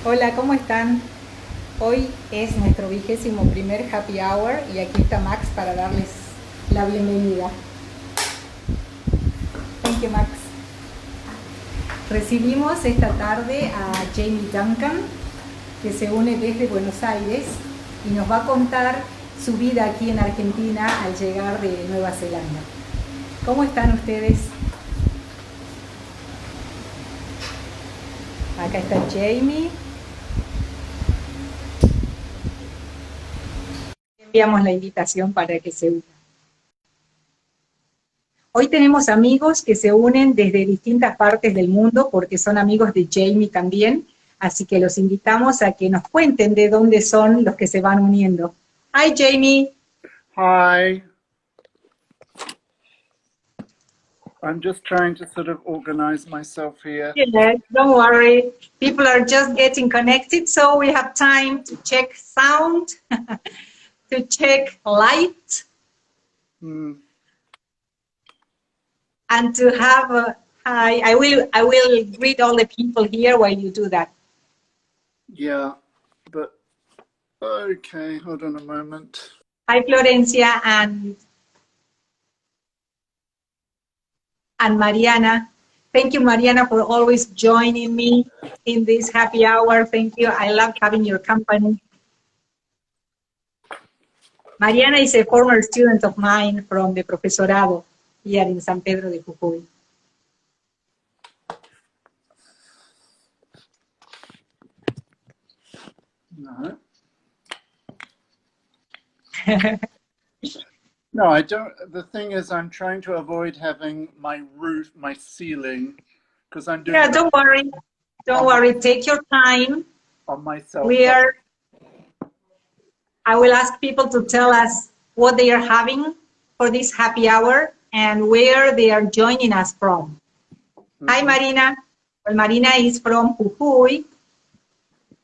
Hola, ¿cómo están? Hoy es nuestro 21º Happy Hour y aquí está Max para darles la bienvenida. Thank you, Max. Recibimos esta tarde a Jamie Duncan, que se une desde Buenos Aires y nos va a contar su vida aquí en Argentina al llegar de Nueva Zelanda. ¿Cómo están ustedes? Acá está Jamie. Enviamos la invitación para que se una. Hoy tenemos amigos que se unen desde distintas partes del mundo porque son amigos de Jamie también, así que los invitamos a que nos cuenten de dónde son los que se van uniendo. Hi, Jamie. Hi. I'm just trying to sort of organize myself here. Yes, don't worry. People are just getting connected, so we have time to check sound, to check light, and to have a hi. I will greet all the people here while you do that. Yeah, but okay, hold on a moment. Hi, Florencia and Mariana. Thank you, Mariana, for always joining me in this happy hour. Thank you. I love having your company. Mariana is a former student of mine from the profesorado here in San Pedro de Jujuy. No. No, I don't. The thing is, I'm trying to avoid having my roof, my ceiling, because I'm doing. Yeah, don't worry. Don't worry. Take your time. On myself. I will ask people to tell us what they are having for this happy hour and where they are joining us from. Hi, Marina. Well, Marina is from Jujuy.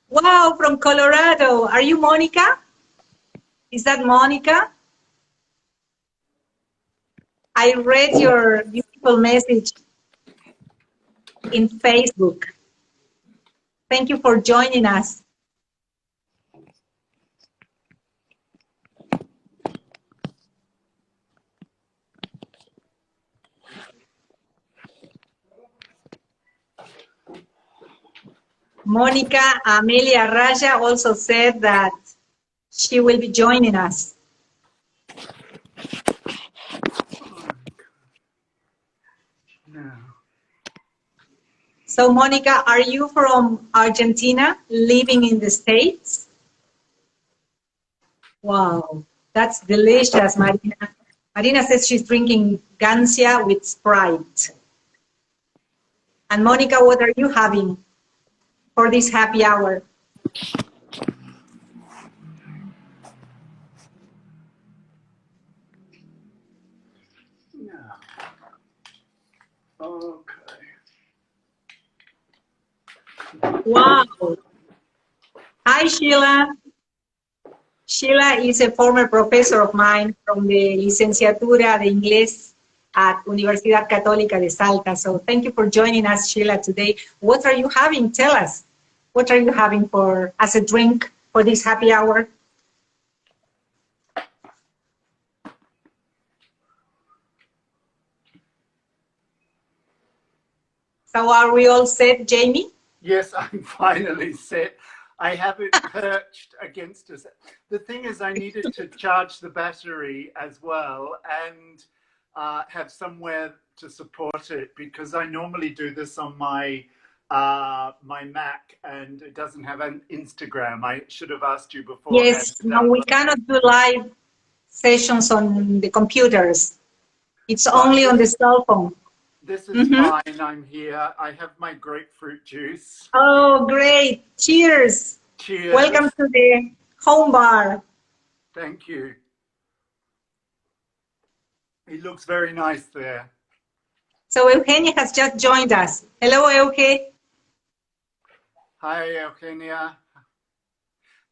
Wow, from Colorado. Are you Monica? Is that Monica? I read your beautiful message in Facebook. Thank you for joining us. Monica Amelia Raja also said that she will be joining us. No. So, Monica, are you from Argentina, living in the States? Wow, that's delicious, Marina. Marina says she's drinking Gancia with Sprite. And Monica, what are you having for this happy hour? No. Okay. Wow. Hi, Sheila. Sheila is a former professor of mine from the Licenciatura de Inglés at Universidad Católica de Salta. So thank you for joining us, Sheila, today. What are you having? Tell us. What are you having as a drink for this happy hour? So are we all set, Jamie? Yes, I'm finally set. I have it perched against us. The thing is, I needed to charge the battery as well and have somewhere to support it, because I normally do this on my my Mac and it doesn't have an Instagram. I should have asked you before. Yes, no, we cannot do live sessions on the computers. It's only on the cell phone. This is fine. I'm here. I have my grapefruit juice. Oh, great. Cheers. Cheers. Welcome to the home bar. Thank you. It looks very nice there. So Eugenia has just joined us. Hello, Euge. Hi, Eugenia.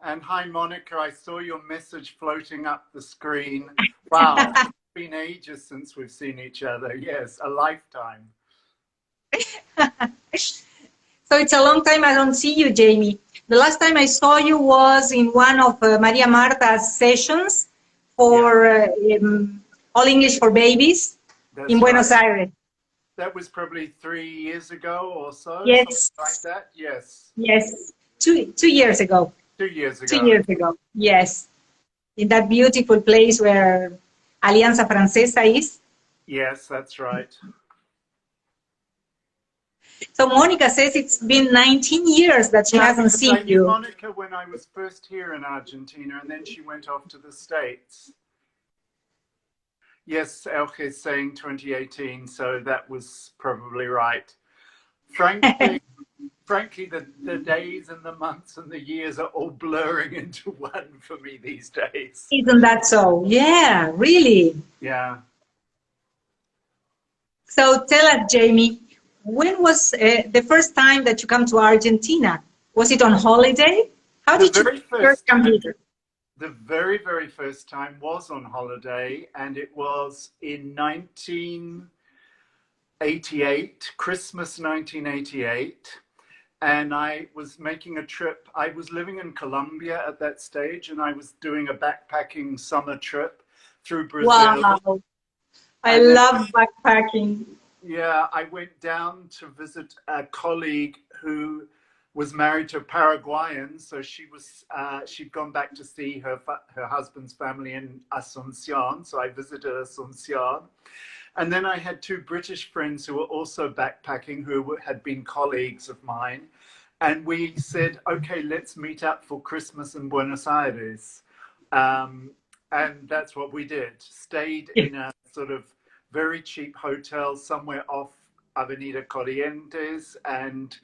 And hi, Monica. I saw your message floating up the screen. Wow. Been ages since we've seen each other. Yes, a lifetime. So it's a long time I don't see you, Jamie. The last time I saw you was in one of Maria Marta's sessions for All English for Babies in Buenos Aires. That was probably 3 years ago or so, Yes. something like that. Yes. Yes, 2 years ago. 2 years ago. 2 years ago, yes. In that beautiful place where Alianza Francesa is. Yes, that's right. So Monica says it's been 19 years that she hasn't seen I knew Monica when I was first here in Argentina, and then she went off to the States. Yes, Elke is saying 2018, so that was probably right. Frankly, the days and the months and the years are all blurring into one for me these days. Isn't that so? Yeah, really. Yeah. So tell us, Jamie, when was the first time that you come to Argentina? Was it on holiday? How did you first come here? The very, very first time was on holiday, and it was in 1988, Christmas 1988. And I was making a trip. I was living in Colombia at that stage, and I was doing a backpacking summer trip through Brazil. Wow. I love backpacking. Yeah, I went down to visit a colleague who was married to a Paraguayan, so she'd gone back to see her husband's family in Asunción, so I visited Asunción. And then I had 2 British friends who were also backpacking, who had been colleagues of mine, and we said, okay, let's meet up for Christmas in Buenos Aires. And that's what we did. Stayed in a sort of very cheap hotel somewhere off Avenida Corrientes, and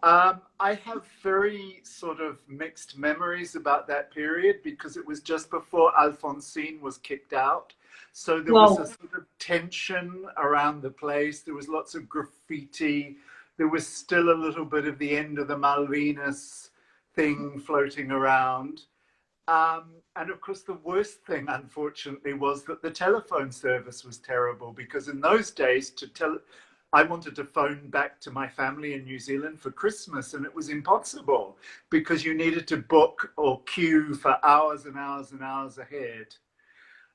I have very sort of mixed memories about that period because it was just before Alfonsín was kicked out. So there was a sort of tension around the place. There was lots of graffiti. There was still a little bit of the end of the Malvinas thing floating around. And of course, the worst thing, unfortunately, was that the telephone service was terrible because in those days, I wanted to phone back to my family in New Zealand for Christmas, and it was impossible because you needed to book or queue for hours and hours and hours ahead.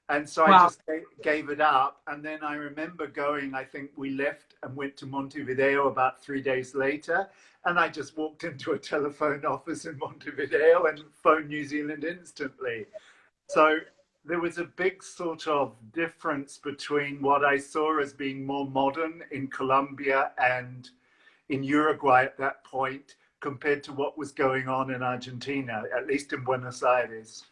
And so I just gave it up. And then I remember going, I think we left and went to Montevideo about 3 days later. And I just walked into a telephone office in Montevideo and phoned New Zealand instantly. So there was a big sort of difference between what I saw as being more modern in Colombia and in Uruguay at that point compared to what was going on in Argentina, at least in Buenos Aires.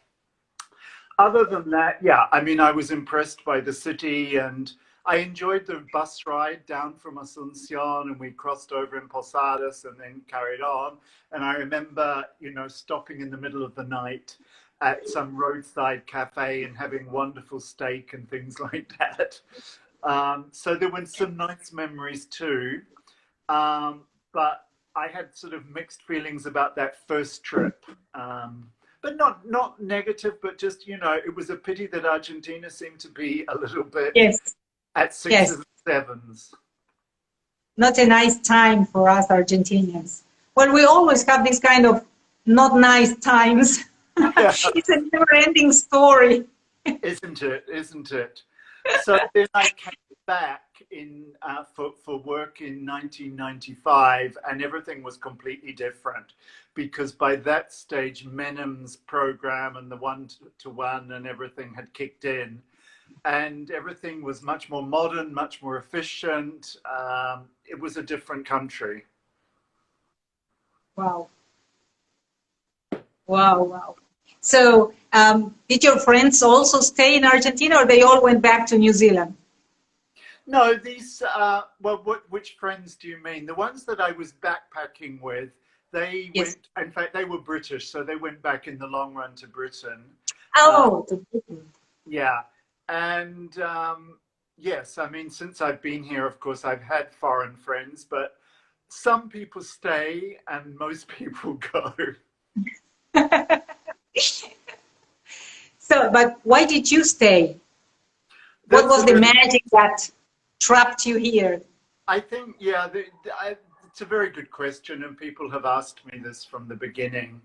Other than that, yeah, I mean, I was impressed by the city, and I enjoyed the bus ride down from Asunción, and we crossed over in Posadas and then carried on. And I remember, you know, stopping in the middle of the night at some roadside cafe and having wonderful steak and things like that. So there were some nice memories too. But I had sort of mixed feelings about that first trip. But not negative, but just, you know, it was a pity that Argentina seemed to be a little bit at sixes and sevens. Not a nice time for us Argentinians. Well, we always have this kind of not nice times. Yeah. It's a never-ending story. Isn't it? Isn't it? So then I came back in for work in 1995, and everything was completely different because by that stage Menem's program and the one-to-one and everything had kicked in, and everything was much more modern, much more efficient. It was a different country. Wow. Wow, wow. So did your friends also stay in Argentina, or they all went back to New Zealand? No, these, well, which friends do you mean? The ones that I was backpacking with, they went, in fact, they were British, so they went back in the long run to Britain. Oh, to Britain. Yeah. And yes, I mean, since I've been here, of course, I've had foreign friends, but some people stay and most people go. So, but why did you stay? What was the magic that trapped you here? I think, yeah, it's a very good question, and people have asked me this from the beginning.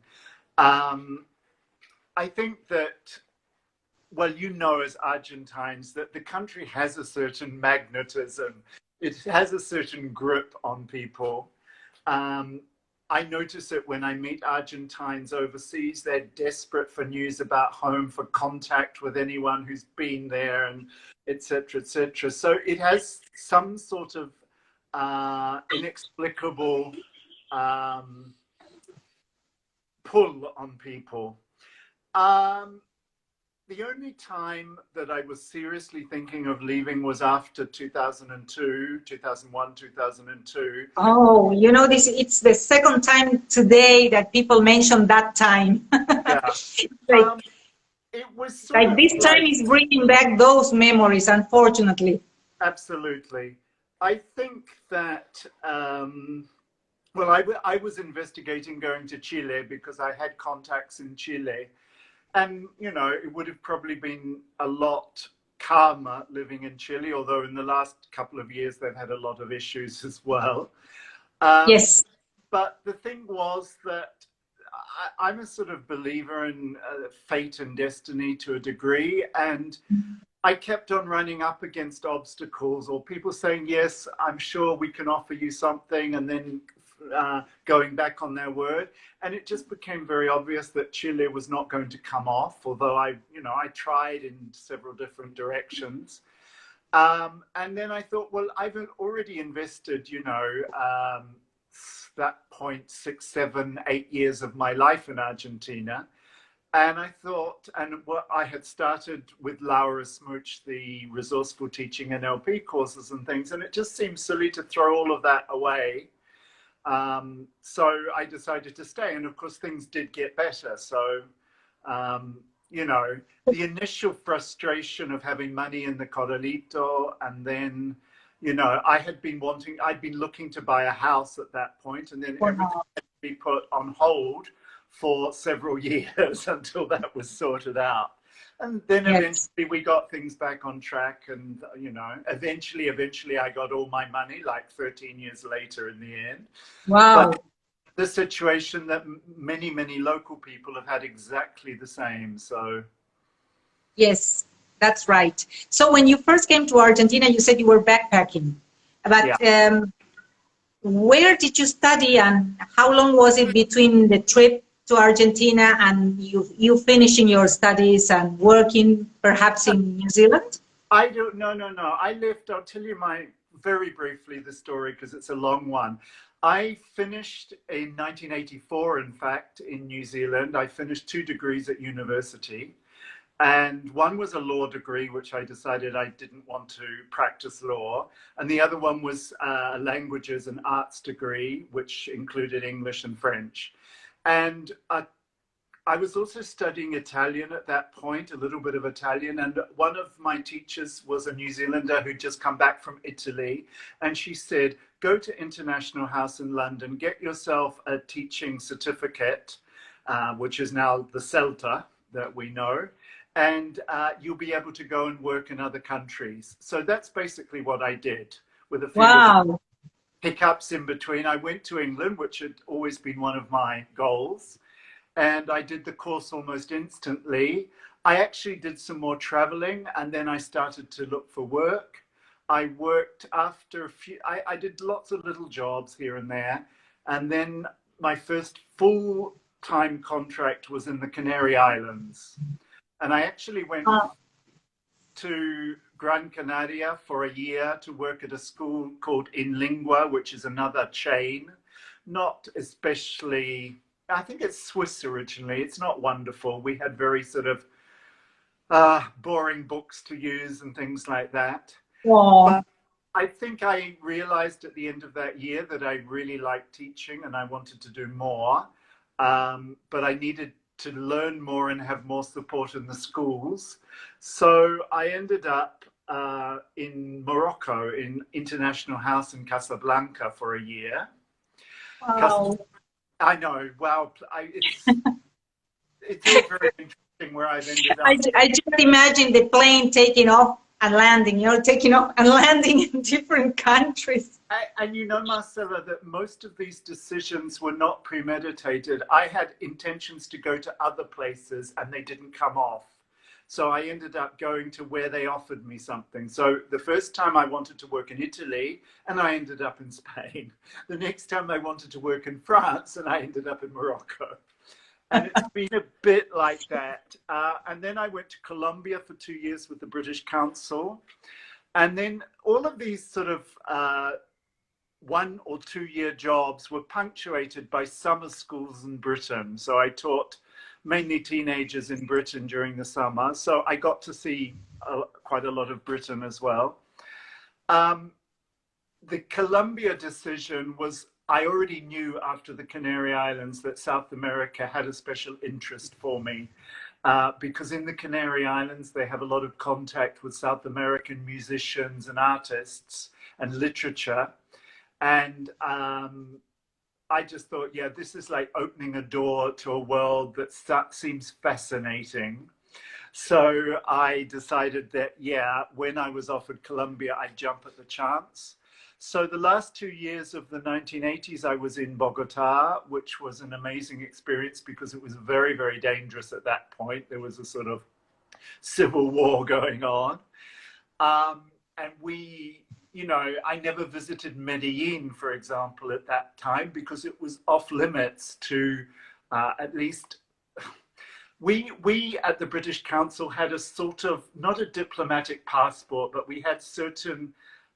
I think that, well, you know, as Argentines, that the country has a certain magnetism. It has a certain grip on people. I notice it when I meet Argentines overseas. They're desperate for news about home, for contact with anyone who's been there, and et cetera, et cetera. So it has some sort of inexplicable pull on people. The only time that I was seriously thinking of leaving was after 2002, 2001, 2002. Oh, you know, it's the second time today that people mention that time. Yeah. like, it was like this time is bringing back those memories, unfortunately. Absolutely. I think that, well, I was investigating going to Chile because I had contacts in Chile. And, you know, it would have probably been a lot calmer living in Chile, although in the last couple of years they've had a lot of issues as well. Yes. But the thing was that I'm a sort of believer in fate and destiny to a degree. And I kept on running up against obstacles, or people saying, yes, I'm sure we can offer you something, and then going back on their word. And it just became very obvious that Chile was not going to come off, although I tried in several different directions. And then I thought, well, I've already invested, you know, that point 6, 7, 8 years of my life in Argentina. And I thought, and what I had started with Laura Smooch, the resourceful teaching NLP courses and things, and it just seemed silly to throw all of that away. So I decided to stay, and of course things did get better. So, you know, the initial frustration of having money in the corralito, and then, you know, I'd been looking to buy a house at that point, and then everything had to be put on hold for several years until that was sorted out. And then eventually we got things back on track, and, you know, eventually I got all my money, like 13 years later in the end. Wow. But the situation that many, many local people have had exactly the same, so. Yes, that's right. So when you first came to Argentina, you said you were backpacking. But where did you study, and how long was it between the trip to Argentina and you finishing your studies and working perhaps in New Zealand? I don't, no. I left, I'll tell you very briefly the story because it's a long one. I finished in 1984, in fact, in New Zealand. I finished 2 degrees at university. And one was a law degree, which I decided I didn't want to practice law. And the other one was a languages and arts degree, which included English and French. And I was also studying Italian at that point, a little bit of Italian. And one of my teachers was a New Zealander who'd just come back from Italy. And she said, go to International House in London, get yourself a teaching certificate, which is now the CELTA that we know. And you'll be able to go and work in other countries. So that's basically what I did, with a few hiccups in between. I went to England, which had always been one of my goals. And I did the course almost instantly. I actually did some more traveling, and then I started to look for work. I worked after a few, I did lots of little jobs here and there. And then my first full-time contract was in the Canary Islands. And I actually went to Gran Canaria for a year to work at a school called In Lingua, which is another chain. Not especially, I think it's Swiss originally. It's not wonderful. We had very sort of boring books to use and things like that. But I think I realized at the end of that year that I really liked teaching and I wanted to do more. But I needed to learn more and have more support in the schools. So I ended up in Morocco, in International House in Casablanca for a year. Wow. I know, wow. It's all very interesting where I've ended up. I just imagine the plane taking off and landing. You're taking off and landing in different countries. And you know, Marcella, that most of these decisions were not premeditated. I had intentions to go to other places and they didn't come off. So I ended up going to where they offered me something. So the first time I wanted to work in Italy and I ended up in Spain. The next time I wanted to work in France and I ended up in Morocco. And it's been a bit like that. And then I went to Colombia for 2 years with the British Council. And then all of these sort of 1 or 2 year jobs were punctuated by summer schools in Britain. So I taught mainly teenagers in Britain during the summer. So I got to see quite a lot of Britain as well. The Colombia decision was, I already knew after the Canary Islands that South America had a special interest for me. Because in the Canary Islands, they have a lot of contact with South American musicians and artists and literature. And I just thought, yeah, this is like opening a door to a world that seems fascinating. So I decided that, yeah, when I was offered Colombia, I'd jump at the chance. So the last 2 years of the 1980s, I was in Bogota, which was an amazing experience because it was very, very dangerous at that point. There was a sort of civil war going on. And we, you know, I never visited Medellin, for example, at that time because it was off limits to at least... We at the British Council had a sort of, not a diplomatic passport, but we had certain...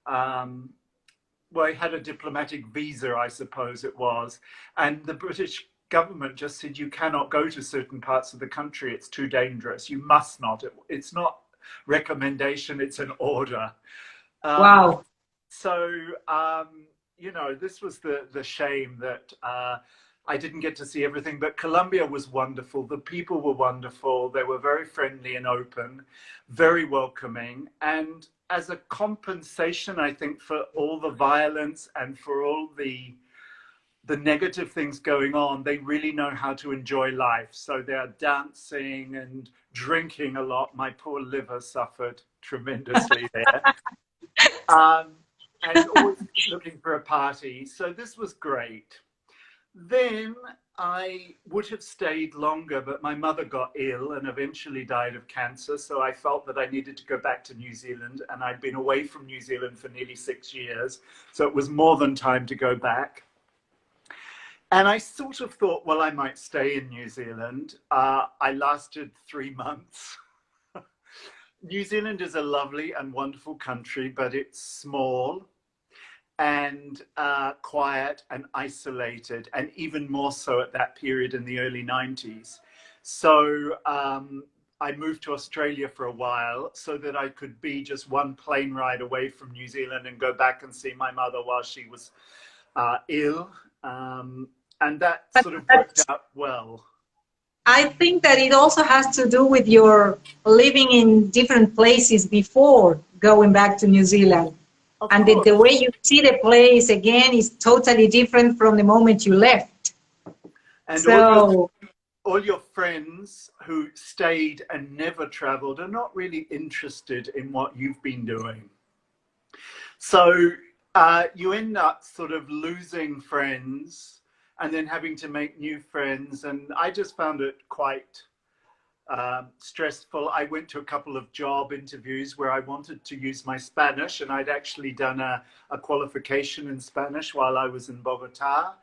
well, I had a diplomatic visa, I suppose it was. And the British government just said, you cannot go to certain parts of the country. It's too dangerous. You must not. It's not recommendation, it's an order. Wow. So, you know, this was the shame that I didn't get to see everything, but Colombia was wonderful. The people were wonderful. They were very friendly and open, very welcoming. And as a compensation, I think, for all the violence and for all the negative things going on, they really know how to enjoy life. So they're dancing and drinking a lot. My poor liver suffered tremendously there. And always looking for a party. So this was great. Then I would have stayed longer, but my mother got ill and eventually died of cancer. So I felt that I needed to go back to New Zealand, and I'd been away from New Zealand for nearly 6 years. So it was more than time to go back. And I sort of thought, well, I might stay in New Zealand. I lasted 3 months. New Zealand is a lovely and wonderful country, but it's small and quiet and isolated, and even more so at that period in the early 90s. So I moved to Australia for a while so that I could be just one plane ride away from New Zealand and go back and see my mother while she was ill. And that sort of worked out well. I think that it also has to do with your living in different places before going back to New Zealand. And the way you see the place again is totally different from the moment you left. And so all your friends who stayed and never traveled are not really interested in what you've been doing. So you end up sort of losing friends and then having to make new friends. And I just found it quite stressful. I went to a couple of job interviews where I wanted to use my Spanish, and I'd actually done a qualification in Spanish while I was in Bogota.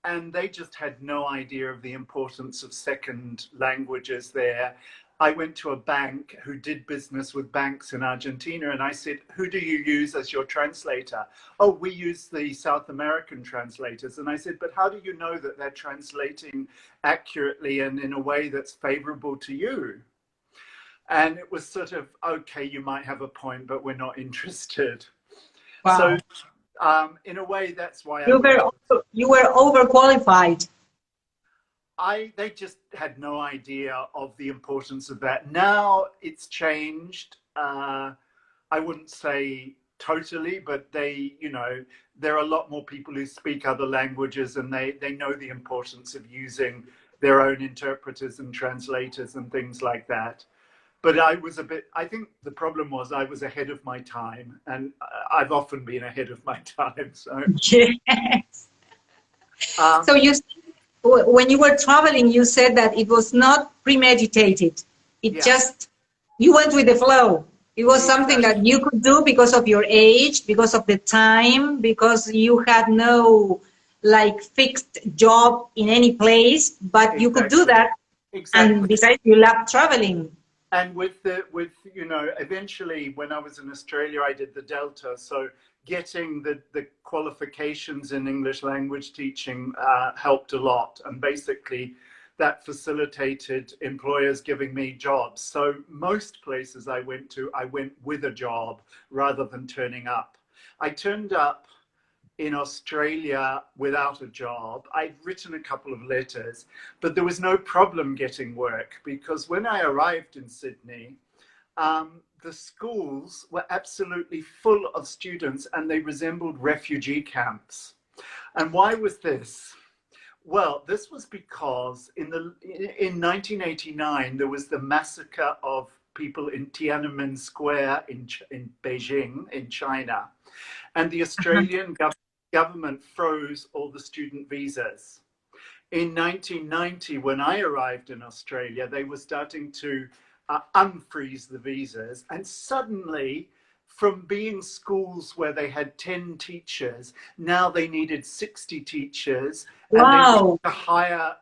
And they just had no idea of the importance of second languages there. I went to a bank who did business with banks in Argentina, and I said, who do you use as your translator? Oh, we use the South American translators. And I said, but how do you know that they're translating accurately and in a way that's favorable to you? And it was sort of, okay, you might have a point, but we're not interested. wow. So in a way, that's why you were overqualified. They just had no idea of the importance of that. Now it's changed. I wouldn't say totally, but you know, there are a lot more people who speak other languages, and they know the importance of using their own interpreters and translators and things like that. but I was I think the problem was I was ahead of my time, and I've often been ahead of my time. So, Yes. So when you were traveling, you said that it was not premeditated. It just, you went with the flow. It was something that you could do because of your age, because of the time, because you had no like fixed job in any place, but you could do that. And besides, you love traveling. And with you know, eventually when I was in Australia, I did the Delta. So getting the qualifications in English language teaching helped a lot. And basically that facilitated employers giving me jobs. So most places I went to, I went with a job rather than turning up. I turned up in Australia without a job. I'd written a couple of letters, but there was no problem getting work, because when I arrived in Sydney, the schools were absolutely full of students and they resembled refugee camps. And why was this? Well, this was because in 1989, there was the massacre of people in Tiananmen Square in Beijing, in China. And the Australian government froze all the student visas. In 1990, when I arrived in Australia, they were starting to unfreeze the visas. And suddenly, from being schools where they had 10 teachers, now they needed 60 teachers. Wow. And they needed to hire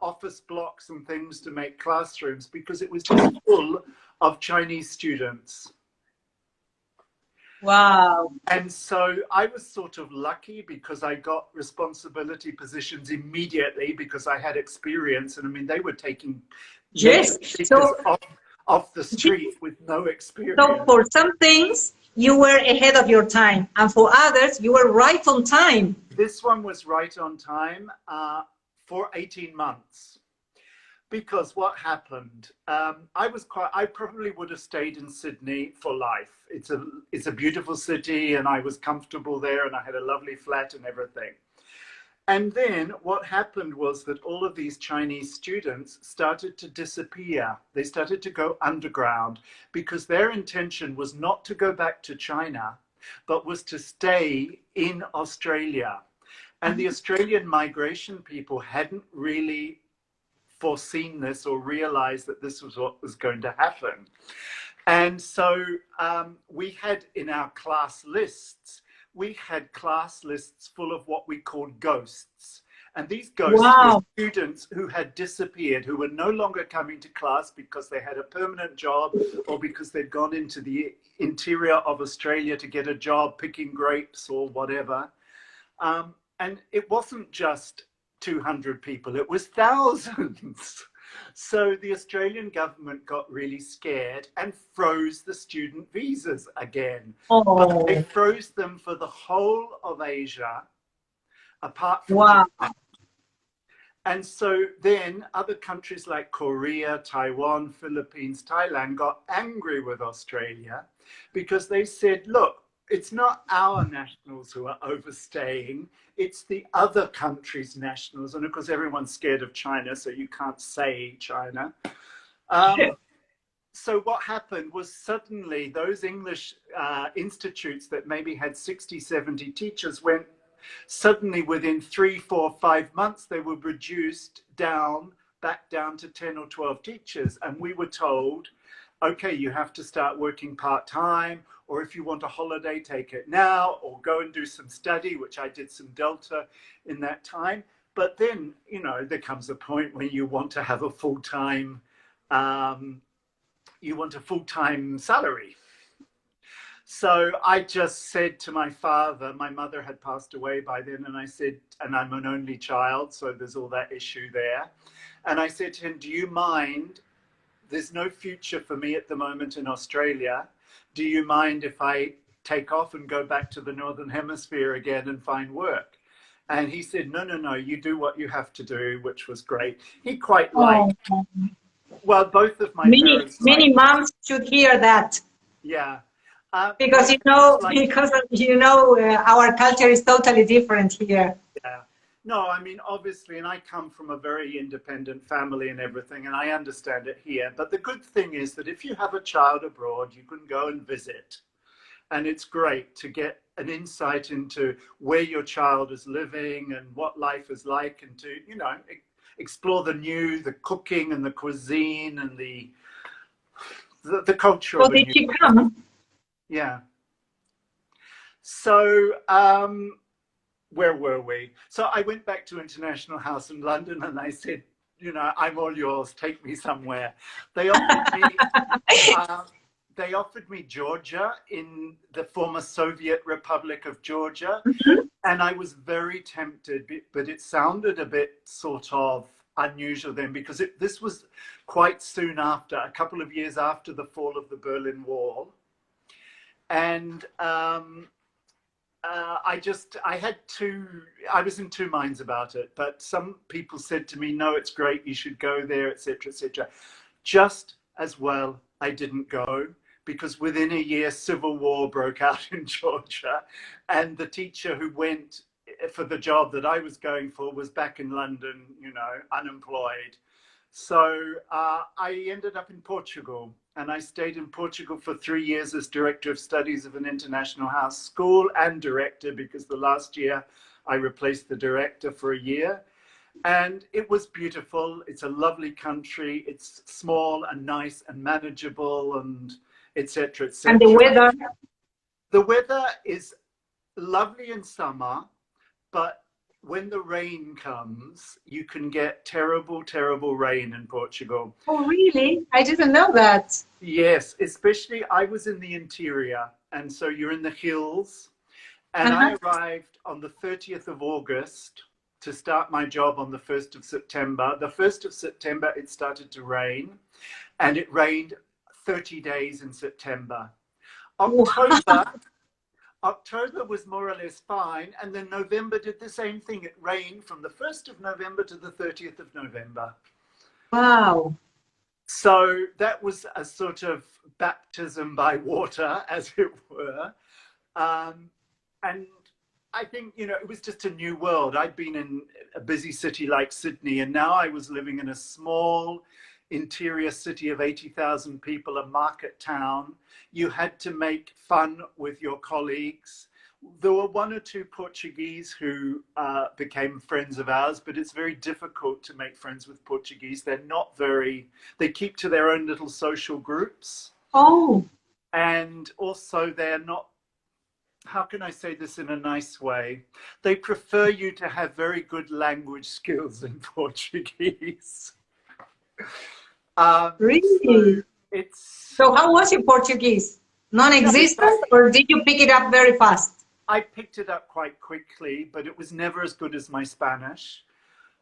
office blocks and things to make classrooms, because it was just full of Chinese students. Wow. And so I was sort of lucky, because I got responsibility positions immediately because I had experience. And I mean, they were taking off the street with no experience. So for some things, you were ahead of your time. And for others, you were right on time. This one was right on time for 18 months. Because what happened, I probably would have stayed in Sydney for life. It's a beautiful city, and I was comfortable there, and I had a lovely flat and everything. And then what happened was that all of these Chinese students started to disappear. They started to go underground, because their intention was not to go back to China, but was to stay in Australia. And the Australian migration people hadn't really foreseen this or realized that this was what was going to happen. And so we had in our class lists, we had class lists full of what we called ghosts. And these ghosts were students who had disappeared, who were no longer coming to class because they had a permanent job, or because they'd gone into the interior of Australia to get a job picking grapes or whatever. And it wasn't just 200 people, it was thousands. So the Australian government got really scared and froze the student visas again. But they froze them for the whole of Asia, apart from Japan. And so then other countries like Korea, Taiwan, Philippines, Thailand got angry with Australia, because they said, look, it's not our nationals who are overstaying, it's the other countries' nationals. And of course, everyone's scared of China, so you can't say China. So what happened was, suddenly those English institutes that maybe had 60, 70 teachers went, suddenly within 3, 4, 5 months, they were reduced back down to 10 or 12 teachers. And we were told, okay, you have to start working part-time, or if you want a holiday, take it now, or go and do some study, which I did some Delta in that time. But then, you know, there comes a point when you want to have a full-time, salary. So I just said to my father, my mother had passed away by then, and I said, and I'm an only child, so there's all that issue there. And I said to him, do you mind, there's no future for me at the moment in Australia. Do you mind if I take off and go back to the Northern Hemisphere again and find work? And he said, no, no, no, you do what you have to do, which was great. He quite liked, well, both of my parents. Many moms should hear that. Yeah. Because, our culture is totally different here. Yeah. No, I mean, obviously, and I come from a very independent family and everything, and I understand it here. But the good thing is that if you have a child abroad, you can go and visit. And it's great to get an insight into where your child is living and what life is like, and to, you know, explore the cooking and the cuisine and the culture So of a did new. she come? Yeah. So, where were we? So I went back to International House in London and I said, you know, I'm all yours. Take me somewhere. They offered me Georgia, in the former Soviet Republic of Georgia. And I was very tempted, but it sounded a bit sort of unusual then, because this was quite soon after, a couple of years after the fall of the Berlin Wall. And I was in two minds about it, but some people said to me, no, it's great, you should go there, etc., etc. Just as well I didn't go, because within a year, civil war broke out in Georgia, and the teacher who went for the job that I was going for was back in London, you know, unemployed. So I ended up in Portugal, and I stayed in Portugal for 3 years as director of studies of an international house school, and director, because the last year I replaced the director for a year. And it was beautiful. It's a lovely country. It's small and nice and manageable, and etc., etc. And the weather? The weather is lovely in summer, but when the rain comes, you can get terrible, terrible rain in Portugal. Oh, really? I didn't know that. Yes, especially I was in the interior, and so you're in the hills. And I arrived on the 30th of August to start my job on the 1st of September. The 1st of September, it started to rain, and it rained 30 days in September. October was more or less fine, and then November did the same thing. It rained from the 1st of November to the 30th of November. Wow. So that was a sort of baptism by water, as it were. And I think, you know, it was just a new world. I'd been in a busy city like Sydney, and now I was living in a small interior city of 80,000 people, a market town. You had to make fun with your colleagues. There were one or two Portuguese who became friends of ours, but it's very difficult to make friends with Portuguese. They keep to their own little social groups. Oh. And also they're not, how can I say this in a nice way? They prefer you to have very good language skills in Portuguese. Really? So how was your Portuguese? Non-existent, or did you pick it up very fast? I picked it up quite quickly, but it was never as good as my Spanish.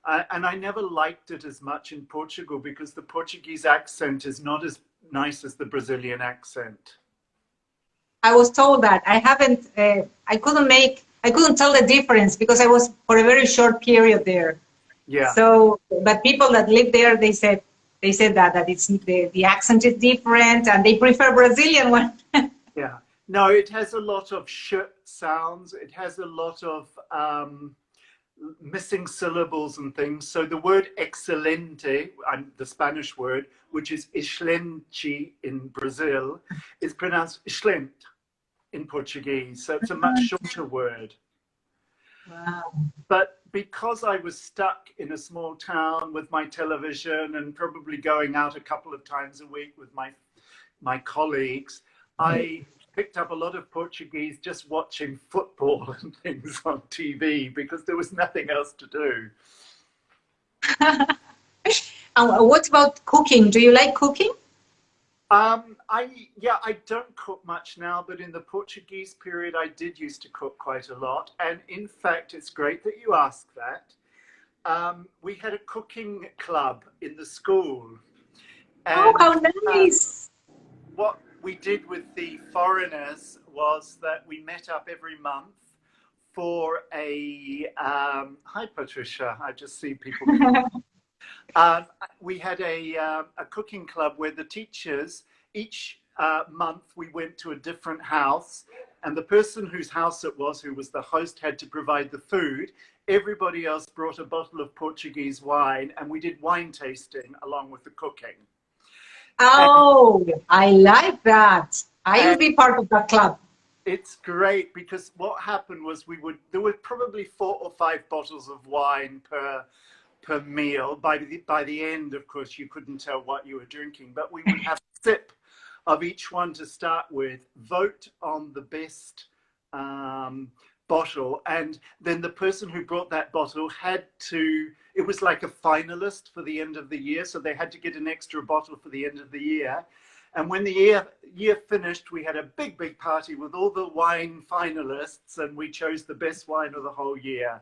And I never liked it as much in Portugal, because the Portuguese accent is not as nice as the Brazilian accent. I was told that. I couldn't tell the difference, because I was for a very short period there. Yeah. So, but people that live there, they said that it's the accent is different, and they prefer Brazilian one. Yeah. No, it has a lot of sh sounds. It has a lot of missing syllables and things. So the word excelente, the Spanish word, which is excelente in Brazil, is pronounced excelente in Portuguese. So it's a much shorter word. Wow. But because I was stuck in a small town with my television and probably going out a couple of times a week with my colleagues, I picked up a lot of Portuguese just watching football and things on TV, because there was nothing else to do. What about cooking? Do you like cooking? I don't cook much now, but in the Portuguese period, I did used to cook quite a lot. And in fact, it's great that you ask that. We had a cooking club in the school. And, oh, how nice! What we did with the foreigners was that we met up every month for a, hi Patricia, I just see people. We had a cooking club where the teachers, each month we went to a different house, And the person whose house it was, who was the host, had to provide the food. Everybody else brought a bottle of Portuguese wine, and we did wine tasting along with the cooking. Oh, I like that. I will be part of that club. It's great because what happened was there were probably 4 or 5 bottles of wine per meal. By the end, of course, you couldn't tell what you were drinking, but we would have a sip of each one to start with, vote on the best bottle, and then the person who brought that bottle it was like a finalist for the end of the year, so they had to get an extra bottle for the end of the year. And when the year finished, we had a big party with all the wine finalists, and we chose the best wine of the whole year.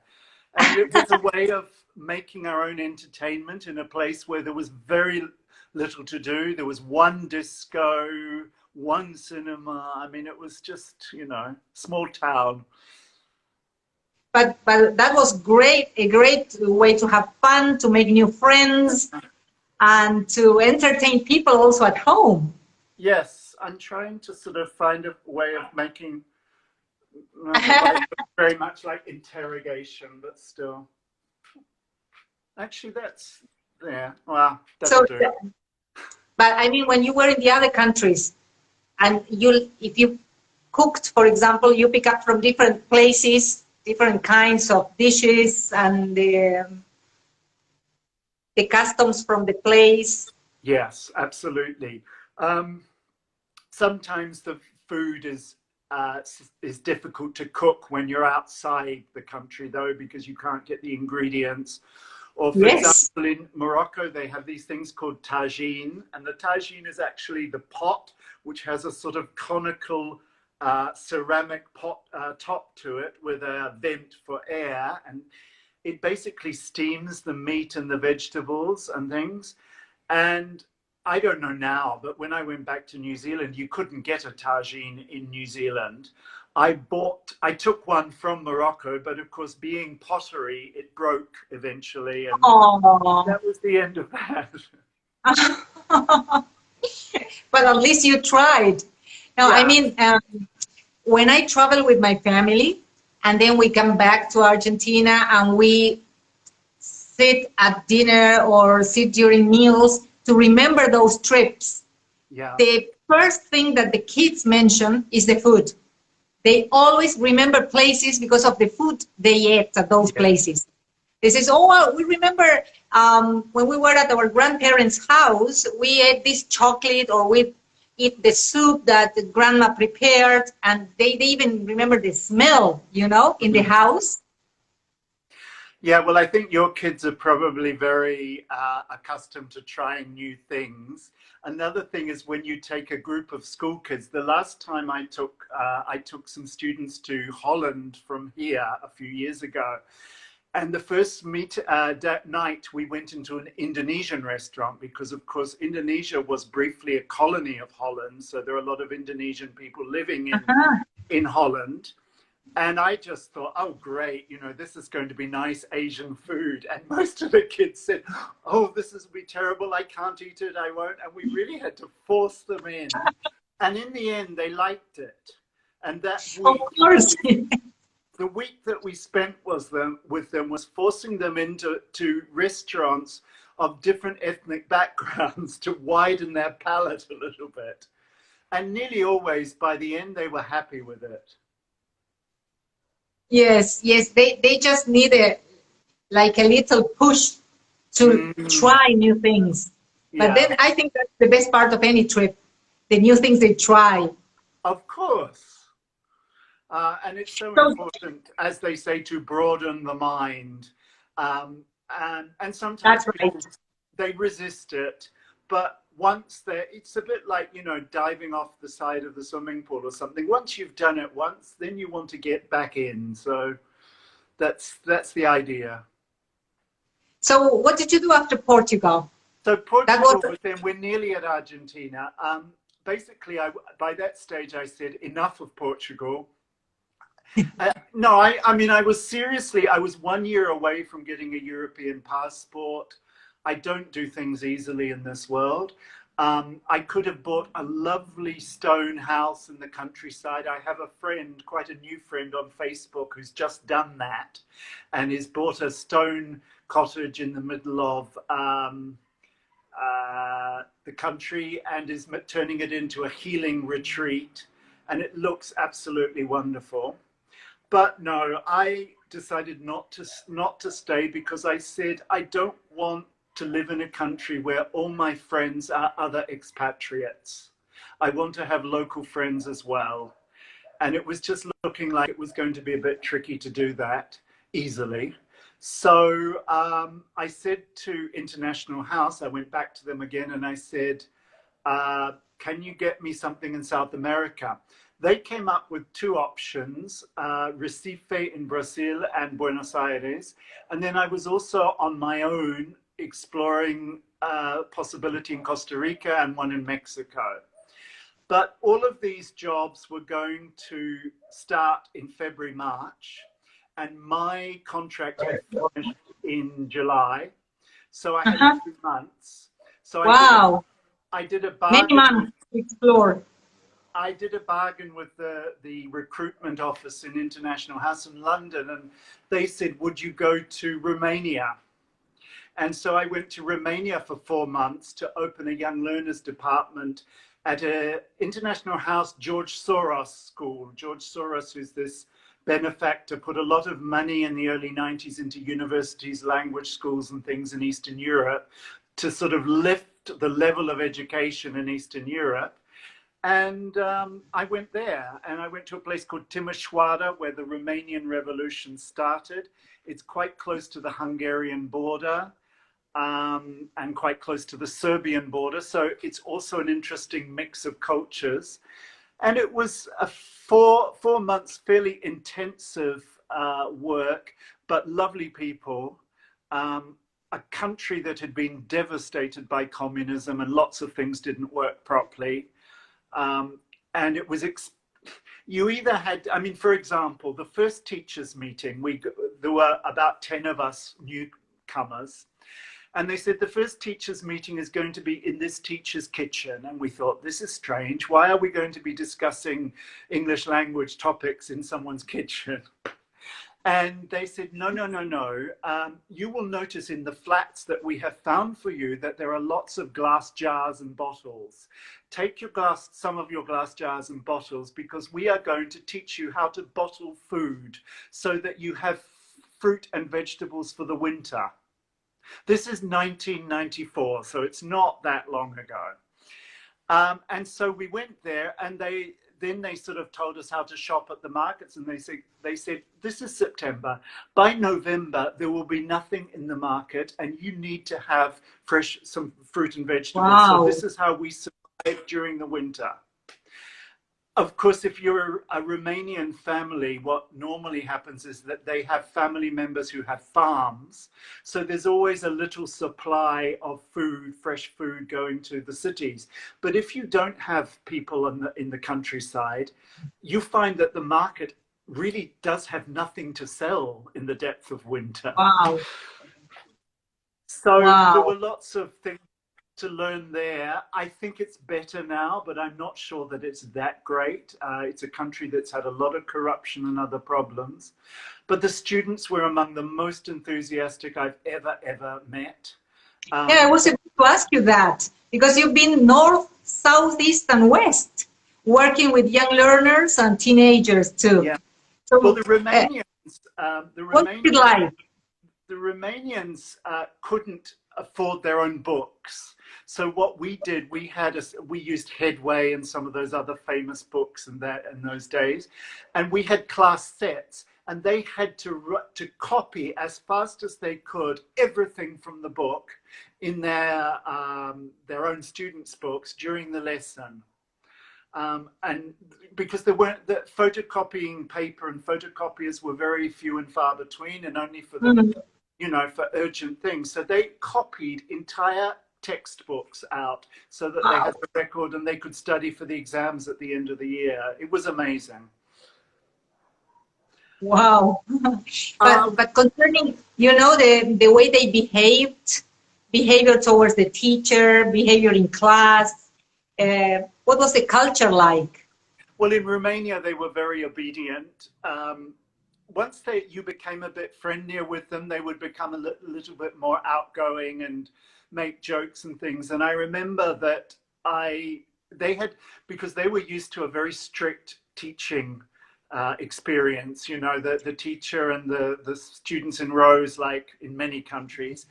And it was a way of making our own entertainment in a place where there was very little to do. There was one disco, one cinema. I mean, it was just, small town. But that was great, a great way to have fun, to make new friends, and to entertain people also at home. Yes, I'm trying to sort of find a way of making very much like interrogation, but still. Actually, well, that'll do. But I mean, when you were in the other countries, and if you cooked, for example, you pick up from different places, different kinds of dishes, and the customs from the place. Yes, absolutely. Sometimes the food is difficult to cook when you're outside the country, though, because you can't get the ingredients. Or for example, in Morocco, they have these things called tagine, and the tagine is actually the pot, which has a sort of conical ceramic pot top to it with a vent for air, and it basically steams the meat and the vegetables and things. And I don't know now, but when I went back to New Zealand, you couldn't get a tagine in New Zealand. I took one from Morocco, but of course, being pottery, it broke eventually, and that was the end of that. But at least you tried. No, yeah. I mean, when I travel with my family, and then we come back to Argentina, and we sit at dinner or sit during meals to remember those trips. Yeah. The first thing that the kids mention is the food. They always remember places because of the food they ate at those places. They say, oh, we remember when we were at our grandparents' house, we ate this chocolate, or we eat the soup that the grandma prepared, and they even remember the smell, in the house. Yeah, well, I think your kids are probably very accustomed to trying new things. Another thing is when you take a group of school kids. The last time I took some students to Holland from here a few years ago. And the first night we went into an Indonesian restaurant because, of course, Indonesia was briefly a colony of Holland. So there are a lot of Indonesian people living in Holland. And I just thought, oh, great, this is going to be nice Asian food. And most of the kids said, oh, this will be terrible. I can't eat it. I won't. And we really had to force them in. And in the end, they liked it. And that week, of course. The week that we spent with them was forcing them into restaurants of different ethnic backgrounds to widen their palate a little bit. And nearly always, by the end, they were happy with it. Yes, they just need a little push to try new things. Yeah. But then I think that's the best part of any trip, the new things they try. Of course. And it's so important, as they say, to broaden the mind. And sometimes they resist it. But once it's a bit like, diving off the side of the swimming pool or something. Once you've done it once, then you want to get back in. So that's the idea. So what did you do after Portugal? So Portugal was then, we're nearly at Argentina. Basically, by that stage, I said, enough of Portugal. No, I was 1 year away from getting a European passport. I don't do things easily in this world. I could have bought a lovely stone house in the countryside. I have a friend, quite a new friend on Facebook, who's just done that and has bought a stone cottage in the middle of the country and is turning it into a healing retreat. And it looks absolutely wonderful. But no, I decided not to stay because I said, I don't want to live in a country where all my friends are other expatriates. I want to have local friends as well. And it was just looking like it was going to be a bit tricky to do that easily. So I said to International House, I went back to them again and I said, can you get me something in South America? They came up with two options, Recife in Brazil and Buenos Aires. And then I was also on my own exploring possibility in Costa Rica and one in Mexico. But all of these jobs were going to start in February, March, and my contract had finished in July. So I had 2 months. So wow. I did a bargain. Many months to explore. I did a bargain with the recruitment office in International House in London, and they said, would you go to Romania? And so I went to Romania for 4 months to open a young learners department at an International House George Soros school. George Soros, who's this benefactor, put a lot of money in the early 90s into universities, language schools and things in Eastern Europe to sort of lift the level of education in Eastern Europe. And I went there, and I went to a place called Timișoara, where the Romanian Revolution started. It's quite close to the Hungarian border and quite close to the Serbian border. So it's also an interesting mix of cultures. And it was a 4 months, fairly intensive work, but lovely people. A country that had been devastated by communism and lots of things didn't work properly. And it was, you either had, I mean, for example, the first teachers meeting, there were about 10 of us newcomers. And they said, the first teachers meeting is going to be in this teacher's kitchen. And we thought, this is strange. Why are we going to be discussing English language topics in someone's kitchen? And they said, no. You will notice in the flats that we have found for you that there are lots of glass jars and bottles. Take some of your glass jars and bottles, because we are going to teach you how to bottle food so that you have fruit and vegetables for the winter. This is 1994, so it's not that long ago. And so we went there, and then they sort of told us how to shop at the markets, and they said, this is September. By November, there will be nothing in the market, and you need to have some fruit and vegetables. Wow. So this is how we survive during the winter. Of course, if you're a Romanian family, what normally happens is that they have family members who have farms. So there's always a little supply of food, fresh food going to the cities. But if you don't have people in the countryside, you find that the market really does have nothing to sell in the depth of winter. Wow. So wow. There were lots of things to learn there. I think it's better now, but I'm not sure that it's that great. It's a country that's had a lot of corruption and other problems. But the students were among the most enthusiastic I've ever met. Yeah, I was about to ask you that, because you've been north, south, east, and west, working with young learners and teenagers too. Yeah. So, well, the Romanians, what's it like? The Romanians couldn't afford their own books. So what we did, we used Headway and some of those other famous books in those days, and we had class sets, and they had to copy as fast as they could everything from the book in their own students' books during the lesson. And because there weren't, the photocopying paper and photocopiers were very few and far between, and only for the for urgent things. So they copied entire textbooks out so that they had the record and they could study for the exams at the end of the year. It was amazing. Wow. But concerning, the way they behaved, behavior towards the teacher, behavior in class? What was the culture like? Well, in Romania, they were very obedient. Once you became a bit friendlier with them, they would become a little bit more outgoing and make jokes and things. And I remember that because they were used to a very strict teaching experience, you know, the teacher and the students in rows, like in many countries.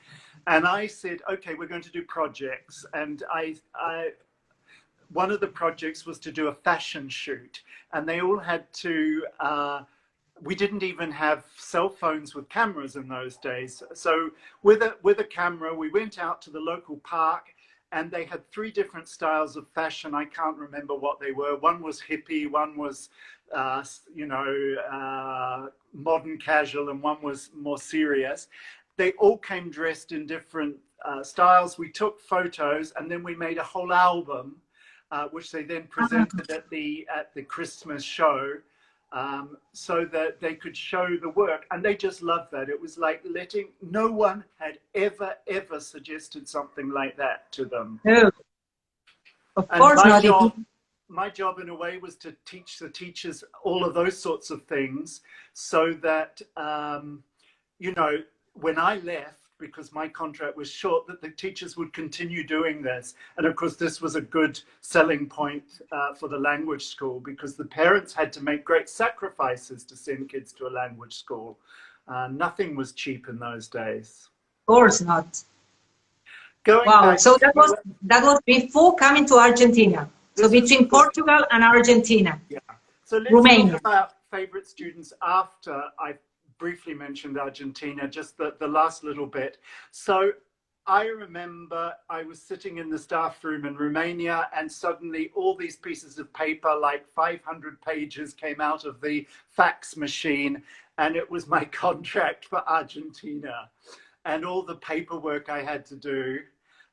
And I said, okay, we're going to do projects. And one of the projects was to do a fashion shoot, and they all had to, we didn't even have cell phones with cameras in those days. So with a camera, we went out to the local park, and they had 3 different styles of fashion. I can't remember what they were. One was hippie, one was, you know, modern casual, and one was more serious. They all came dressed in different styles. We took photos, and then we made a whole album, which they then presented at the Christmas show, so that they could show the work. And they just loved that. It was like no one had ever suggested something like that to them. No, of course not. My job in a way was to teach the teachers all of those sorts of things, so that, you know, when I left, because my contract was short, that the teachers would continue doing this. And of course, this was a good selling point for the language school, because the parents had to make great sacrifices to send kids to a language school. Nothing was cheap in those days. Of course not. Wow, so that was before coming to Argentina. So between Portugal and Argentina. Yeah. So let's Romania. talk about favorite students after I briefly mentioned Argentina, just the last little bit. So I remember I was sitting in the staff room in Romania, and suddenly all these pieces of paper, like 500 pages, came out of the fax machine, and it was my contract for Argentina and all the paperwork I had to do.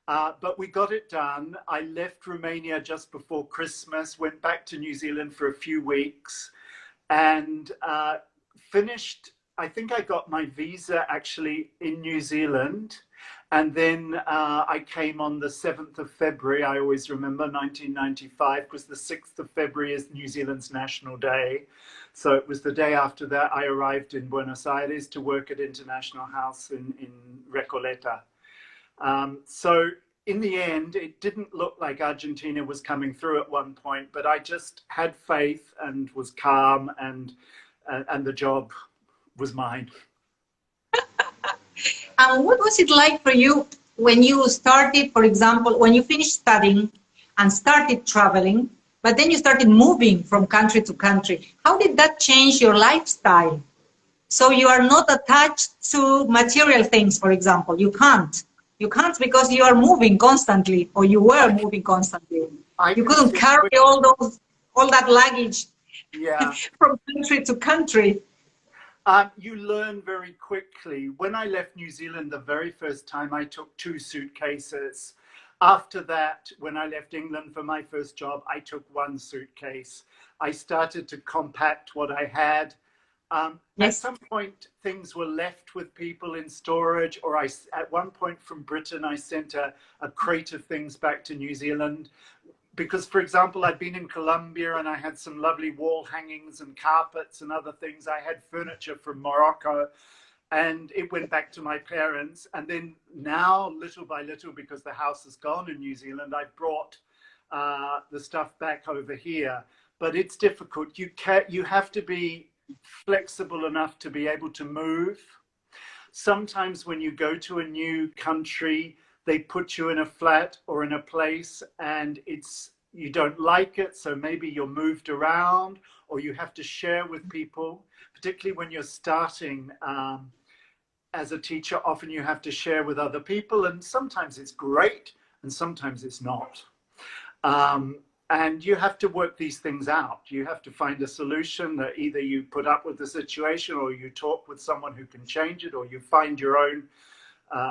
But we got it done. I left Romania just before Christmas, went back to New Zealand for a few weeks, and finished. I think I got my visa actually in New Zealand, and then I came on the 7th of February, I always remember, 1995, because the 6th of February is New Zealand's National Day. So it was the day after that I arrived in Buenos Aires to work at International House in Recoleta. So in the end, it didn't look like Argentina was coming through at one point, but I just had faith and was calm, and the job was mine. And what was it like for you when you started, for example, when you finished studying and started traveling, but then you started moving from country to country? How did that change your lifestyle? So you are not attached to material things, for example. You can't because you are moving constantly, or you were moving constantly. You couldn't carry all that luggage, yeah, from country to country. You learn very quickly. When I left New Zealand the very first time, I took 2 suitcases. After that, when I left England for my first job, I took 1 suitcase. I started to compact what I had. At some point, things were left with people in storage, or at one point from Britain, I sent a crate of things back to New Zealand. Because, for example, I'd been in Colombia and I had some lovely wall hangings and carpets and other things. I had furniture from Morocco, and it went back to my parents. And then now, little by little, because the house is gone in New Zealand, I brought the stuff back over here. But it's difficult. You have to be flexible enough to be able to move. Sometimes when you go to a new country, they put you in a flat or in a place, and you don't like it, so maybe you're moved around, or you have to share with people, particularly when you're starting as a teacher. Often you have to share with other people, and sometimes it's great and sometimes it's not. And you have to work these things out. You have to find a solution that either you put up with the situation, or you talk with someone who can change it, or you find your own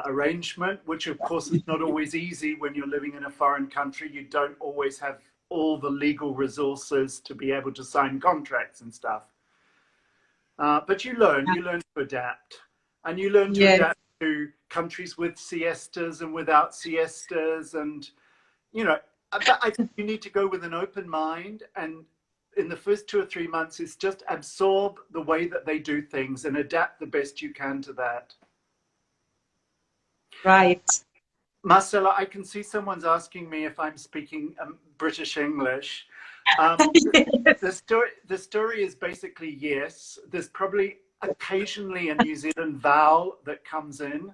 arrangement, which of course is not always easy when you're living in a foreign country. You don't always have all the legal resources to be able to sign contracts and stuff. But you learn to adapt, and you learn to adapt to countries with siestas and without siestas. And, you know, but I think you need to go with an open mind, and in the first 2 or 3 months is just absorb the way that they do things and adapt the best you can to that. Right. Marcella, I can see someone's asking me if I'm speaking British English. The story is basically yes. There's probably occasionally a New Zealand vowel that comes in.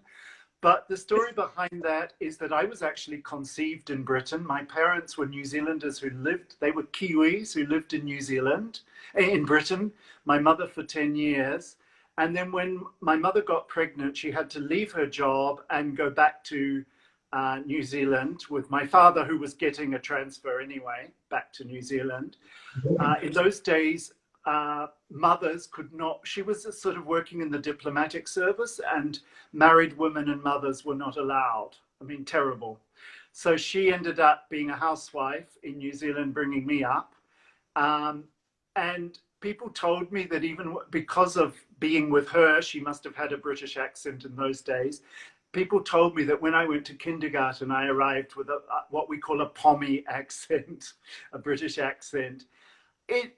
But the story behind that is that I was actually conceived in Britain. My parents were New Zealanders they were Kiwis who lived in New Zealand, in Britain, my mother for 10 years. And then when my mother got pregnant, she had to leave her job and go back to New Zealand with my father, who was getting a transfer anyway, back to New Zealand. In those days, mothers could not, she was sort of working in the diplomatic service, and married women and mothers were not allowed. I mean, terrible. So she ended up being a housewife in New Zealand, bringing me up. And people told me that even because of being with her, she must have had a British accent in those days. People told me that when I went to kindergarten, I arrived with what we call a Pommy accent, a British accent. It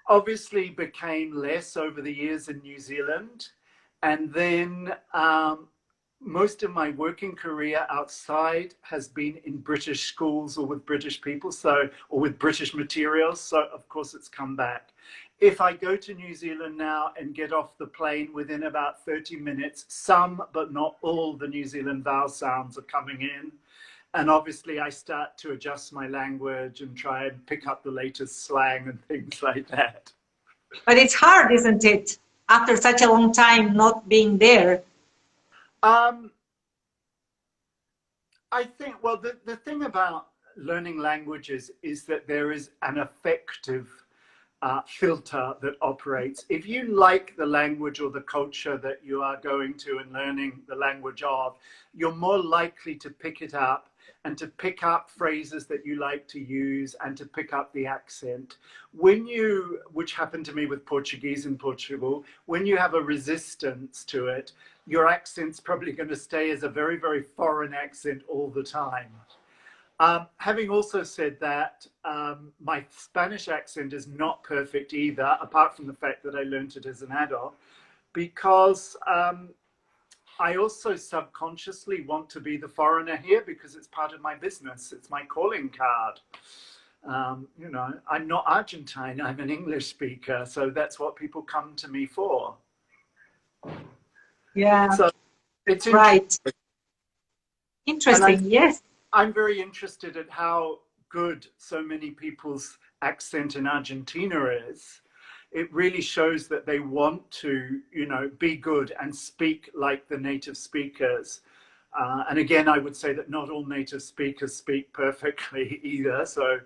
obviously became less over the years in New Zealand. And then most of my working career outside has been in British schools or with British people, or with British materials. So of course it's come back. If I go to New Zealand now and get off the plane, within about 30 minutes, some, but not all, the New Zealand vowel sounds are coming in. And obviously I start to adjust my language and try and pick up the latest slang and things like that. But it's hard, isn't it? After such a long time not being there. I think, well, the thing about learning languages is that there is an effective filter that operates. If you like the language or the culture that you are going to and learning the language of, you're more likely to pick it up and to pick up phrases that you like to use and to pick up the accent. Which happened to me with Portuguese in Portugal, when you have a resistance to it, your accent's probably going to stay as a very, very foreign accent all the time. Having also said that, my Spanish accent is not perfect either, apart from the fact that I learned it as an adult, because I also subconsciously want to be the foreigner here because it's part of my business. It's my calling card. You know, I'm not Argentine, I'm an English speaker. So that's what people come to me for. Yeah. So it's right. Interesting, yes. I'm very interested at how good so many people's accent in Argentina is. It really shows that they want to, you know, be good and speak like the native speakers. And again, I would say that not all native speakers speak perfectly either. So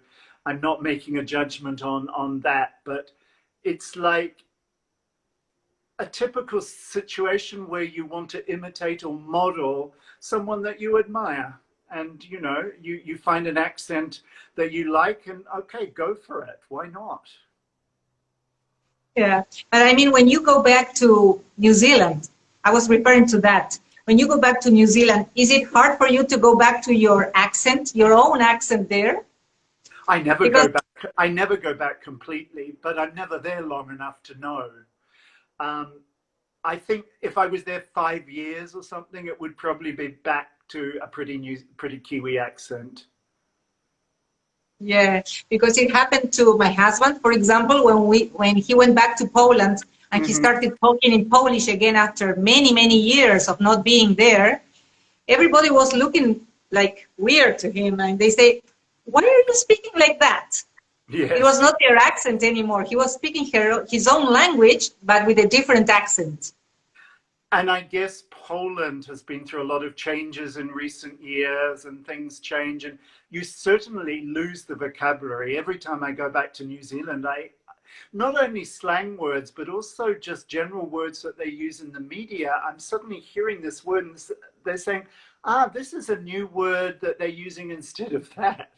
I'm not making a judgment on that, but it's like a typical situation where you want to imitate or model someone that you admire. And, you know, you find an accent that you like and, okay, go for it. Why not? Yeah, but I mean, when you go back to New Zealand, I was referring to that. When you go back to New Zealand, is it hard for you to go back to your accent, your own accent there? I never go back completely, but I'm never there long enough to know. I think if I was there 5 years or something, it would probably be back to a pretty Kiwi accent. Yeah, because it happened to my husband, for example, when he went back to Poland and he started talking in Polish again after many, many years of not being there. Everybody was looking like weird to him, and they say, "Why are you speaking like that?" Yes. It was not their accent anymore. He was speaking his own language, but with a different accent. And I guess Poland has been through a lot of changes in recent years, and things change, and you certainly lose the vocabulary. Every time I go back to New Zealand, not only slang words, but also just general words that they use in the media. I'm suddenly hearing this word and they're saying, this is a new word that they're using instead of that.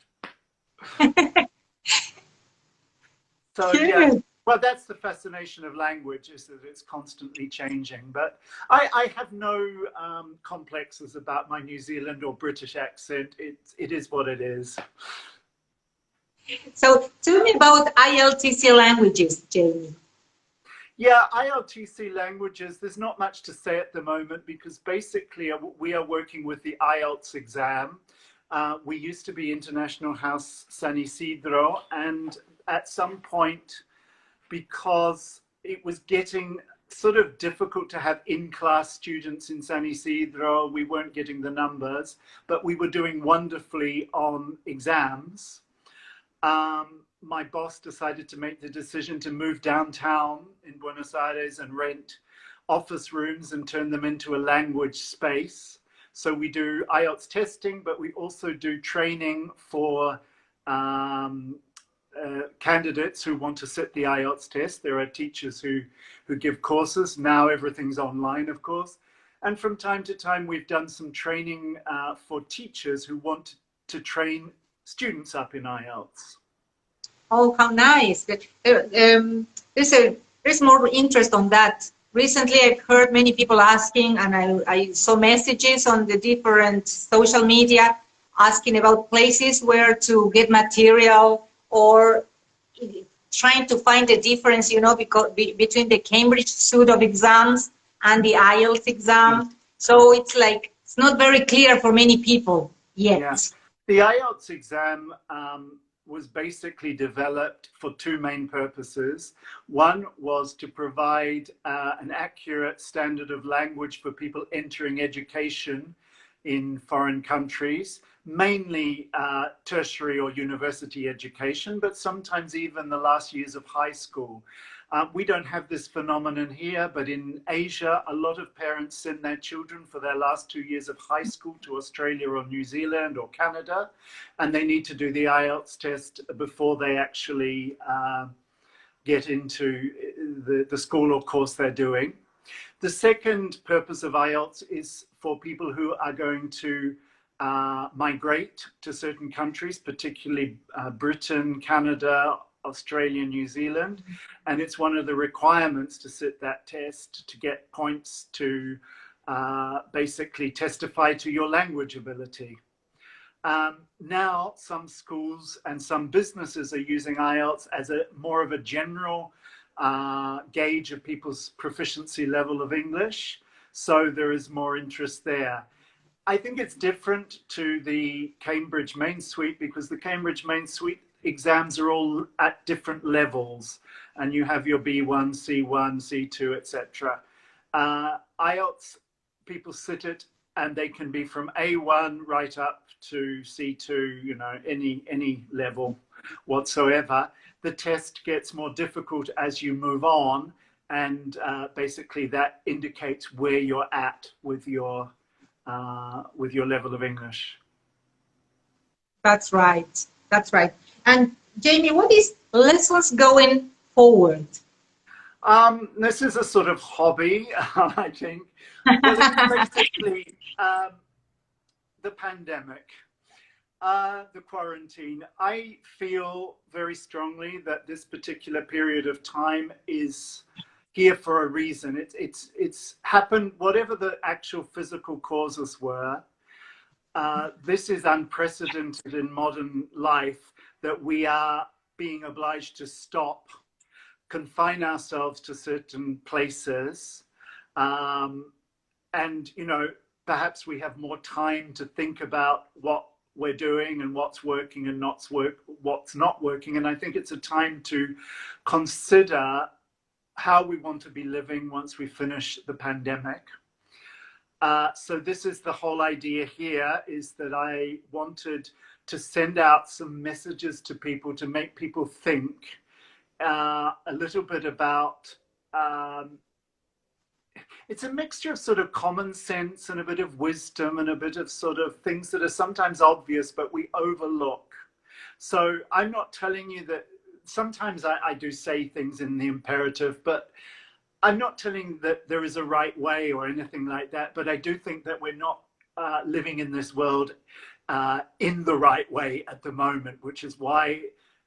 So yeah, Well, that's the fascination of language, is that it's constantly changing. But I have no complexes about my New Zealand or British accent. It is what it is. So tell me about IELTC languages, Jamie. Yeah, IELTC languages, there's not much to say at the moment because basically we are working with the IELTS exam. We used to be International House San Isidro, and at some point, because it was getting sort of difficult to have in-class students in San Isidro, we weren't getting the numbers, but we were doing wonderfully on exams. My boss decided to make the decision to move downtown in Buenos Aires and rent office rooms and turn them into a language space. So we do IELTS testing, but we also do training for candidates who want to sit the IELTS test. There are teachers who give courses. Now everything's online, of course. And from time to time, we've done some training for teachers who want to train students up in IELTS. Oh, how nice. There's more interest on that. Recently, I've heard many people asking, and I saw messages on the different social media asking about places where to get material, or trying to find the difference, you know, between the Cambridge suite of exams and the IELTS exam. So it's like, it's not very clear for many people yet. Yeah. The IELTS exam was basically developed for two main purposes. One was to provide an accurate standard of language for people entering education in foreign countries, mainly tertiary or university education, but sometimes even the last years of high school. We don't have this phenomenon here, but in Asia, a lot of parents send their children for their last 2 years of high school to Australia or New Zealand or Canada, and they need to do the IELTS test before they actually get into the school or course they're doing. The second purpose of IELTS is for people who are going to migrate to certain countries, particularly Britain, Canada, Australia, New Zealand, and it's one of the requirements to sit that test to get points to basically testify to your language ability. Now some schools and some businesses are using IELTS as more of a general gauge of people's proficiency level of English, so there is more interest there. I think it's different to the Cambridge Main Suite, because the Cambridge Main Suite exams are all at different levels, and you have your B1, C1, C2, etc. IELTS, people sit it and they can be from A1 right up to C2, you know, any level whatsoever. The test gets more difficult as you move on, and basically that indicates where you're at with your level of English. That's right. That's right. And Jamie, what is lessons going forward? This is a sort of hobby, I think. Well, it's basically the pandemic, the quarantine. I feel very strongly that this particular period of time is here for a reason. It's happened, whatever the actual physical causes were. This is unprecedented in modern life, that we are being obliged to stop, confine ourselves to certain places, and, you know, perhaps we have more time to think about what we're doing and what's working and what's not working. And I think it's a time to consider how we want to be living once we finish the pandemic. So this is the whole idea here, is that I wanted to send out some messages to people to make people think a little bit about, it's a mixture of sort of common sense and a bit of wisdom and a bit of sort of things that are sometimes obvious, but we overlook. So I'm not telling you that, sometimes I do say things in the imperative, but I'm not telling that there is a right way or anything like that, but I do think that we're not living in this world in the right way at the moment, which is why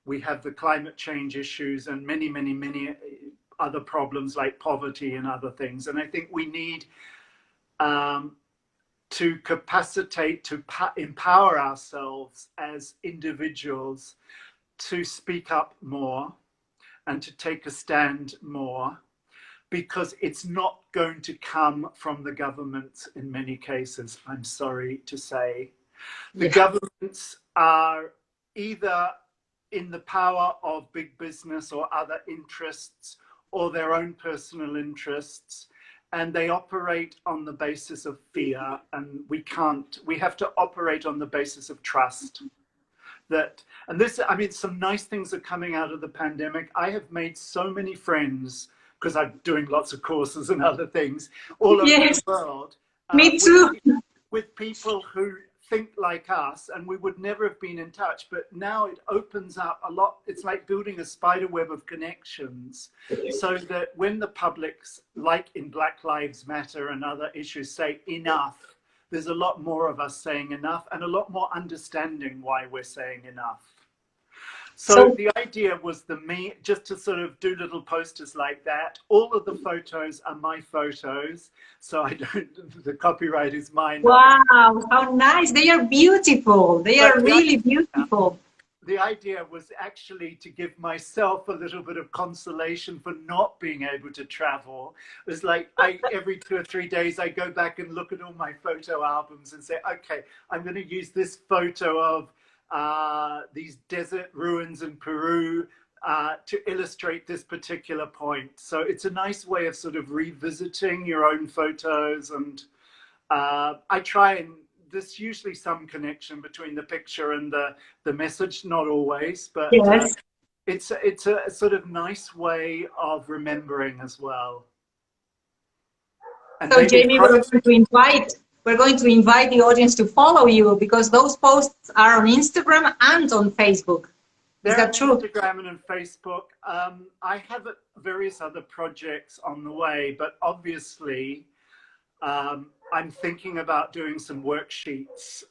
we have the climate change issues and many, many, many other problems like poverty and other things. And I think we need to capacitate, to empower ourselves as individuals to speak up more and to take a stand more, because it's not going to come from the governments in many cases, I'm sorry to say. The governments are either in the power of big business or other interests or their own personal interests, and they operate on the basis of fear, and we have to operate on the basis of trust. And this, I mean, some nice things are coming out of the pandemic. I have made so many friends because I'm doing lots of courses and other things all over the world. Me too. With people who think like us, and we would never have been in touch, but now it opens up a lot. It's like building a spider web of connections, so that when the publics, like in Black Lives Matter and other issues, say enough, there's a lot more of us saying enough and a lot more understanding why we're saying enough. So the idea was just to sort of do little posters like that. All of the photos are my photos, so I don't, the copyright is mine. Wow, how nice. They are beautiful. They are really beautiful. The idea was actually to give myself a little bit of consolation for not being able to travel. It was like every 2 or 3 days I go back and look at all my photo albums and say, okay, I'm going to use this photo of these desert ruins in Peru to illustrate this particular point. So it's a nice way of sort of revisiting your own photos, and I try, and there's usually some connection between the picture and the message, not always, but it's a sort of nice way of remembering as well. And so Jamie, we're going to invite the audience to follow you, because those posts are on Instagram and on Facebook. Is that true? Instagram and on Facebook. I have various other projects on the way, but obviously I'm thinking about doing some worksheets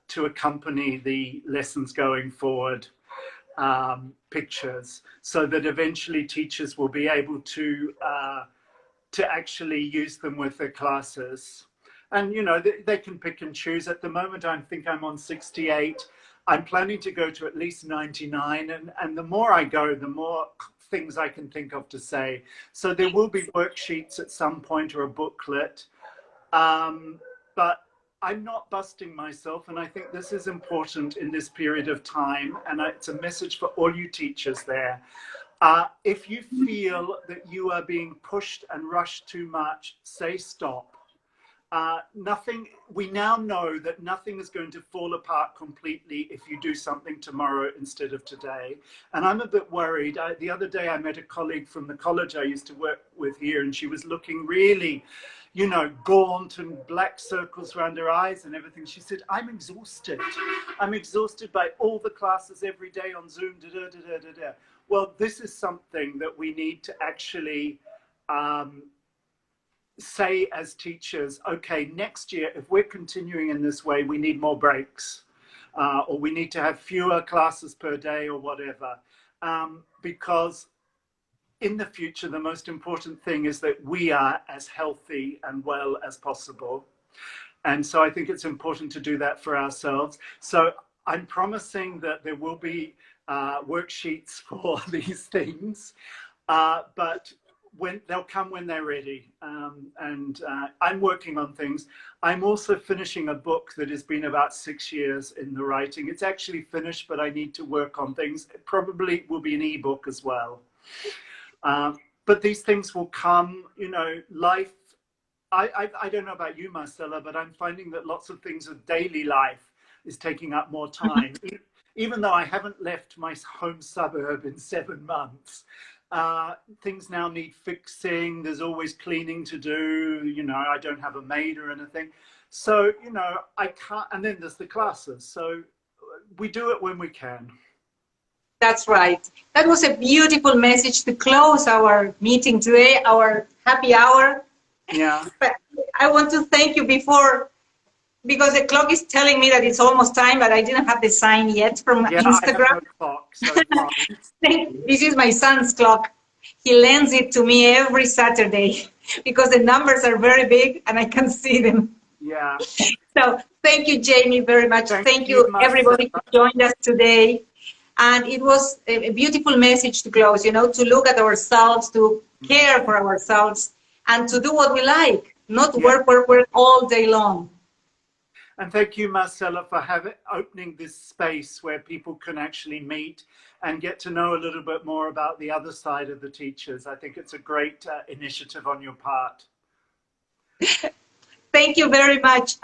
to accompany the lessons going forward, pictures, so that eventually teachers will be able to actually use them with their classes. And, you know, they can pick and choose. At the moment, I think I'm on 68. I'm planning to go to at least 99. And the more I go, the more things I can think of to say. So there will be worksheets at some point, or a booklet. But I'm not busting myself. And I think this is important in this period of time. And it's a message for all you teachers there. If you feel that you are being pushed and rushed too much, say stop. We now know that nothing is going to fall apart completely if you do something tomorrow instead of today. And I'm a bit worried. The other day I met a colleague from the college I used to work with here, and she was looking really, you know, gaunt and black circles around her eyes and everything. She said, I'm exhausted. I'm exhausted by all the classes every day on Zoom. Well, this is something that we need to actually say as teachers, okay, next year, if we're continuing in this way, we need more breaks, or we need to have fewer classes per day or whatever, because in the future, the most important thing is that we are as healthy and well as possible. And so I think it's important to do that for ourselves. So I'm promising that there will be worksheets for these things, but they'll come when they're ready. I'm working on things. I'm also finishing a book that has been about 6 years in the writing. It's actually finished, but I need to work on things. It probably will be an ebook as well. But these things will come, you know, life. I don't know about you, Marcella, but I'm finding that lots of things of daily life is taking up more time. Even though I haven't left my home suburb in 7 months, things now need fixing. There's always cleaning to do. You know, I don't have a maid or anything. So, you know, I can't, and then there's the classes. So we do it when we can. That's right. That was a beautiful message to close our meeting today, our happy hour. Yeah. But I want to thank you before because the clock is telling me that it's almost time, but I didn't have the sign yet from Yeah, Instagram. I have no clock, so fine. This is my son's clock. He lends it to me every Saturday because the numbers are very big and I can see them. Yeah. So thank you, Jamie, very much. Thank you, Marcella. everybody, who joined us today. And it was a beautiful message to close, you know, to look at ourselves, to care for ourselves, and to do what we like, not work all day long. And thank you, Marcella, for opening this space where people can actually meet and get to know a little bit more about the other side of the teachers. I think it's a great initiative on your part. Thank you very much.